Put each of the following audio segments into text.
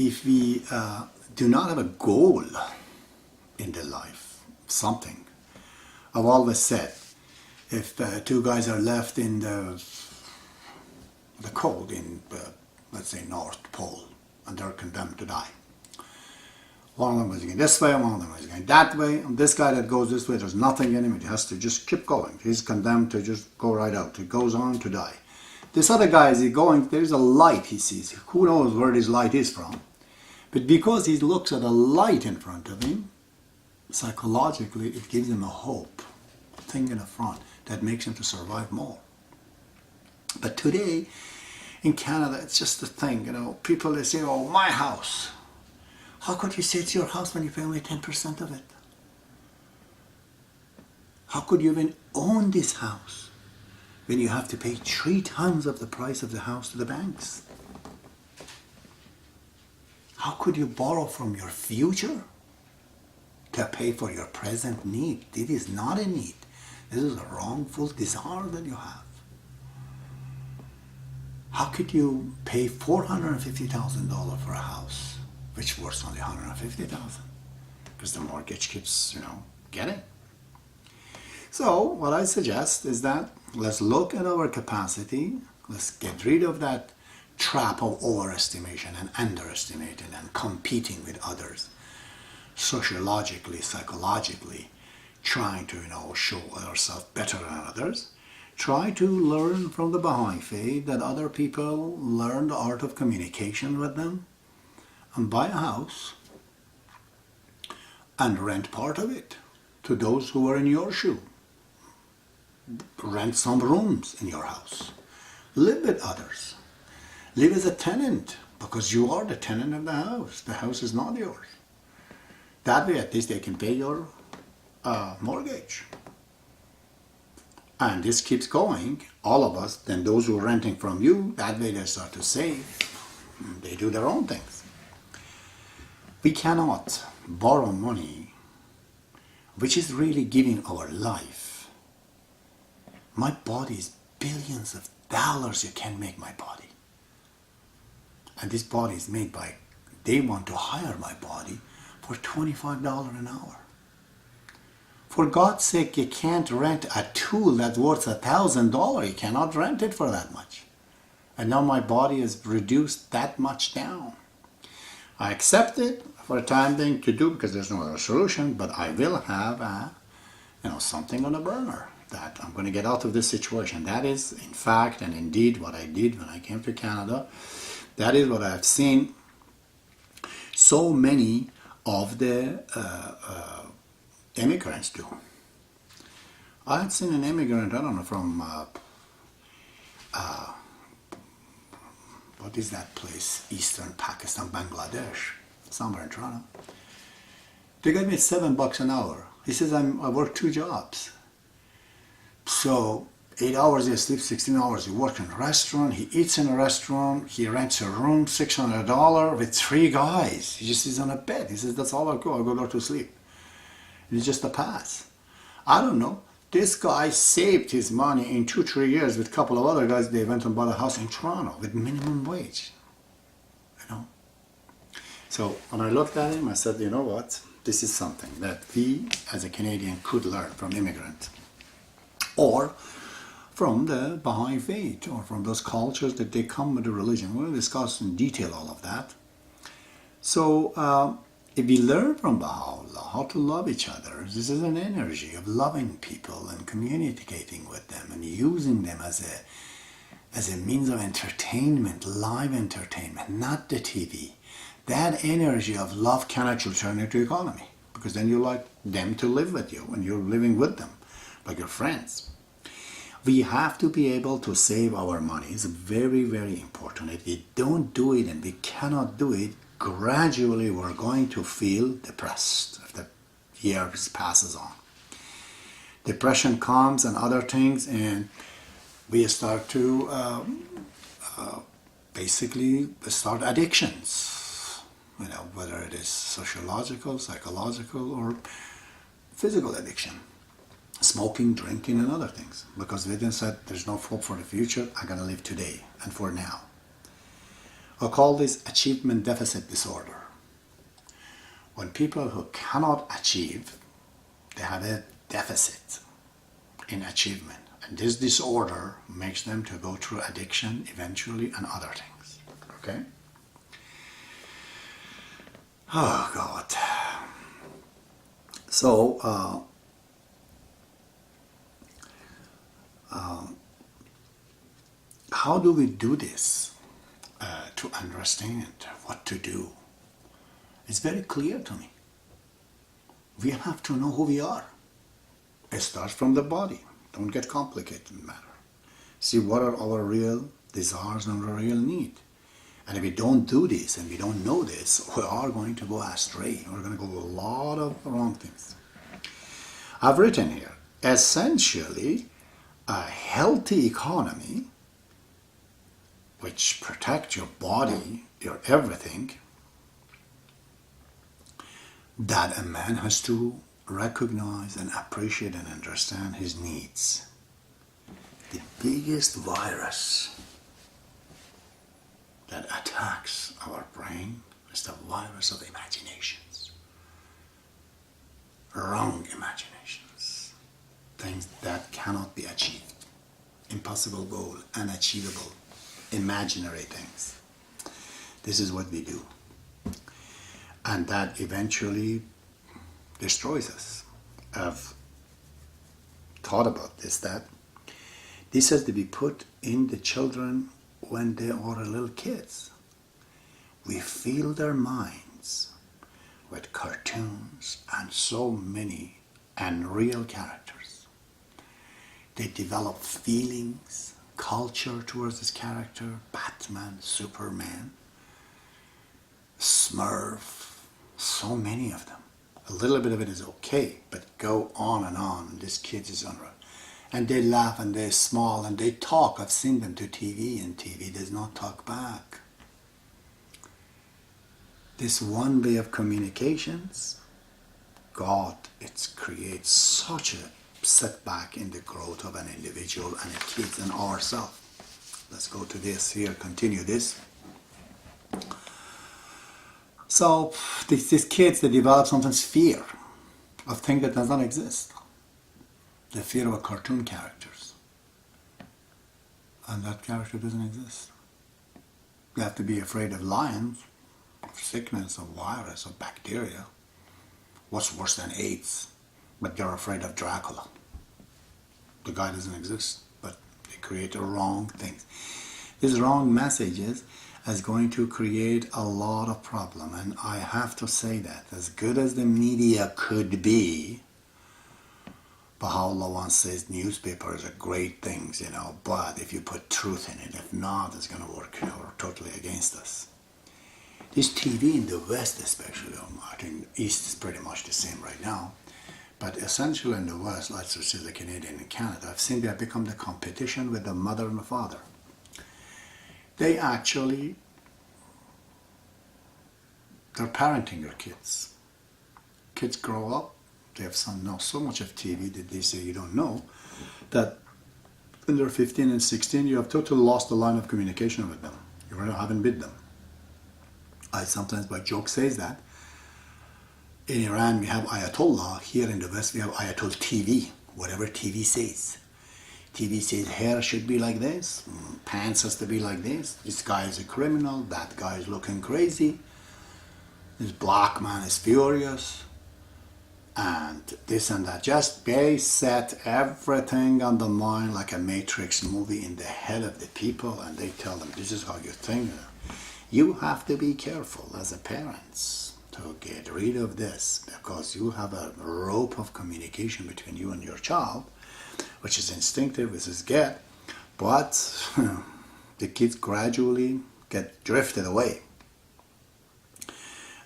if we do not have a goal in their life, something. I've always said, if two guys are left in the cold in, let's say, North Pole, and they're condemned to die. One of them is going this way, one of them is going that way, and this guy that goes this way, there's nothing in him, he has to just keep going. He's condemned to just go right out. He goes on to die. This other guy, is going, there's a light he sees. Who knows where this light is from? But because he looks at a light in front of him, psychologically, it gives him a hope, a thing in the front that makes him to survive more. But today, in Canada, it's just a thing, you know. People, they say, oh, my house. How could you say it's your house when you pay only 10% of it? How could you even own this house when you have to pay 3 times of the price of the house to the banks? How could you borrow from your future to pay for your present need? It is not a need. This is a wrongful desire that you have. How could you pay $450,000 for a house, which worth only $150,000? Because the mortgage keeps, getting. So what I suggest is that let's look at our capacity. Let's get rid of that trap of overestimation and underestimating and competing with others, sociologically, psychologically, trying to, show ourselves better than others. Try to learn from the Baha'i faith that other people learn the art of communication with them, and buy a house and rent part of it to those who are in your shoe. Rent some rooms in your house. Live with others. Live as a tenant, because you are the tenant of the house. The house is not yours. That way at least they can pay your mortgage. And this keeps going, all of us, then those who are renting from you, that way they start to save. They do their own things. We cannot borrow money, which is really giving our life. My body is billions of dollars you can make my body. And this body is made by, they want to hire my body for $25 an hour. For God's sake, you can't rent a tool that's worth $1,000. You cannot rent it for that much. And now my body is reduced that much down. I accept it for a time being to do, because there's no other solution, but I will have something on the burner that I'm going to get out of this situation. That is, in fact, and indeed, what I did when I came to Canada. That is what I've seen so many of the immigrants do. I had seen an immigrant, I don't know, from what is that place? Eastern Pakistan, Bangladesh, somewhere in Toronto. They got me $7 an hour. He says, I work 2 jobs. So 8 hours he sleeps, 16 hours he works in a restaurant, he eats in a restaurant, he rents a room, $600 with 3 guys. He just is on a bed. He says, that's all I go there to sleep. It's just a pass. I don't know. This guy saved his money in 2-3 years with a couple of other guys. They went and bought a house in Toronto with minimum wage. So when I looked at him, I said, you know what? This is something that we as a Canadian could learn from immigrants. Or from the Baha'i faith, or from those cultures that they come with the religion. We'll discuss in detail all of that. So if we learn from Baha'u'llah how to love each other, this is an energy of loving people and communicating with them and using them as a means of entertainment, live entertainment, not the TV. That energy of love can actually turn into economy, because then you like them to live with you and you're living with them like your friends. We have to be able to save our money. It's very, very important. If we don't do it, and we cannot do it, gradually we're going to feel depressed if the years passes on. Depression comes and other things, and we start to basically start addictions, whether it is sociological, psychological, or physical addiction. Smoking, drinking, and other things. Because we then said, there's no hope for the future, I'm going to live today and for now. I call this achievement deficit disorder. When people who cannot achieve, they have a deficit in achievement. And this disorder makes them to go through addiction eventually and other things. Okay? Oh, God. So, how do we do this to understand what to do? It's very clear to me. We have to know who we are. It starts from the body. Don't get complicated in the matter. See what are our real desires and our real need. And if we don't do this and we don't know this, we are going to go astray. We're going to go a lot of wrong things. I've written here, essentially, a healthy economy which protects your body, your everything, that a man has to recognize and appreciate and understand his needs. The biggest virus that attacks our brain is the virus of imaginations. Wrong imaginations. Things that cannot be achieved. Impossible goal, unachievable, imaginary things. This is what we do. And that eventually destroys us. I've thought about this, that this has to be put in the children when they are little kids. We fill their minds with cartoons and so many unreal characters. They develop feelings, culture towards this character, Batman, Superman, Smurf, so many of them. A little bit of it is okay, but go on and this kid is unreal. And they laugh and they smile and they talk. I've seen them to TV and TV does not talk back. This one way of communications, God, it creates such a setback in the growth of an individual and a kid and ourselves. Let's go to this here, continue this. So these kids, they develop sometimes fear of things that does not exist. The fear of cartoon characters. And that character doesn't exist. They have to be afraid of lions, of sickness, of virus, of bacteria. What's worse than AIDS? But they're afraid of Dracula. The guy doesn't exist, but they create the wrong things. These wrong messages is going to create a lot of problem. And I have to say that as good as the media could be, Baha'u'llah once says newspapers are great things, but if you put truth in it, if not, it's going to work totally against us. This TV in the West especially, I think East is pretty much the same right now, but essentially in the West, let's just say the Canadian and Canada, I've seen that become the competition with the mother and the father. They actually, they're parenting their kids. Kids grow up, they have know so much of TV that they say you don't know, that when they're 15 and 16, you have totally lost the line of communication with them. You really haven't bid them. I sometimes by joke says that. In Iran we have Ayatollah, here in the West we have Ayatollah TV, whatever TV says. TV says hair should be like this, pants has to be like this guy is a criminal, that guy is looking crazy, this black man is furious, and this and that. Just they set everything on the mind like a Matrix movie in the head of the people, and they tell them this is how you think. You have to be careful as a parents to get rid of this, because you have a rope of communication between you and your child, which is instinctive, which is get, but the kids gradually get drifted away.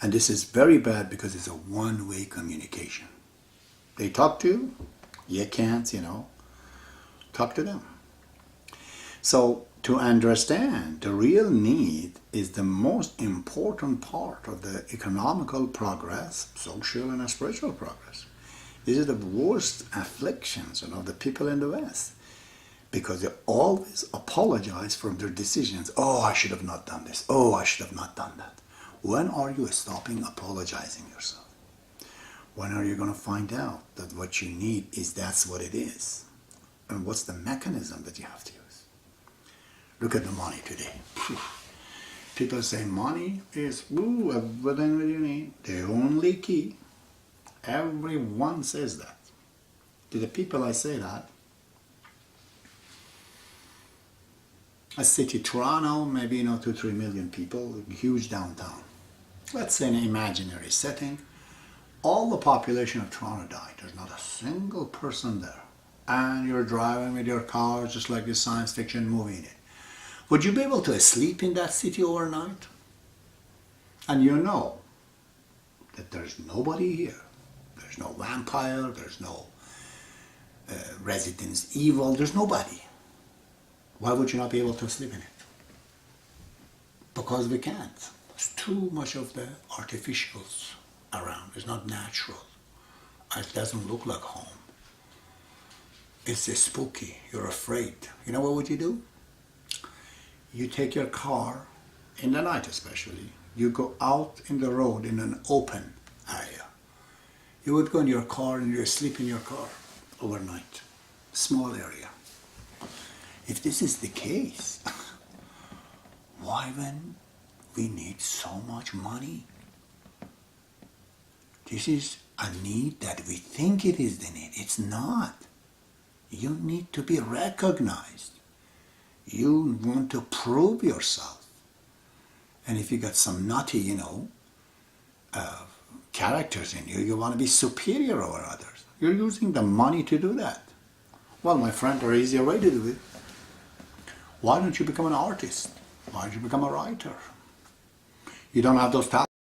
And this is very bad because it's a one-way communication. They talk to you, you can't, talk to them. So to understand the real need is the most important part of the economical progress, social and spiritual progress. These are the worst afflictions of the people in the West. because they always apologize for their decisions. Oh, I should have not done this. Oh, I should have not done that. When are you stopping apologizing yourself? When are you going to find out that what you need is that's what it is? And what's the mechanism that you have to use? Look at the money today. People say money is everything that you need. The only key. Everyone says that. To the people I say that, a city, Toronto, maybe 2-3 million people, huge downtown. Let's say in an imaginary setting, all the population of Toronto died. There's not a single person there. And you're driving with your car just like a science fiction movie in it. Would you be able to sleep in that city overnight? And you know that there's nobody here. There's no vampire, there's no Resident Evil, there's nobody. Why would you not be able to sleep in it? Because we can't. There's too much of the artificials around. It's not natural. It doesn't look like home. It's spooky. You're afraid. You know what would you do? You take your car, in the night especially, you go out in the road in an open area. You would go in your car and you sleep in your car overnight. Small area. If this is the case, why then we need so much money? This is a need that we think it is the need. It's not. You need to be recognized. You want to prove yourself. And if you got some nutty, characters in you, you want to be superior over others. You're using the money to do that. Well, my friend, there is easier way to do it. Why don't you become an artist? Why don't you become a writer? You don't have those talents.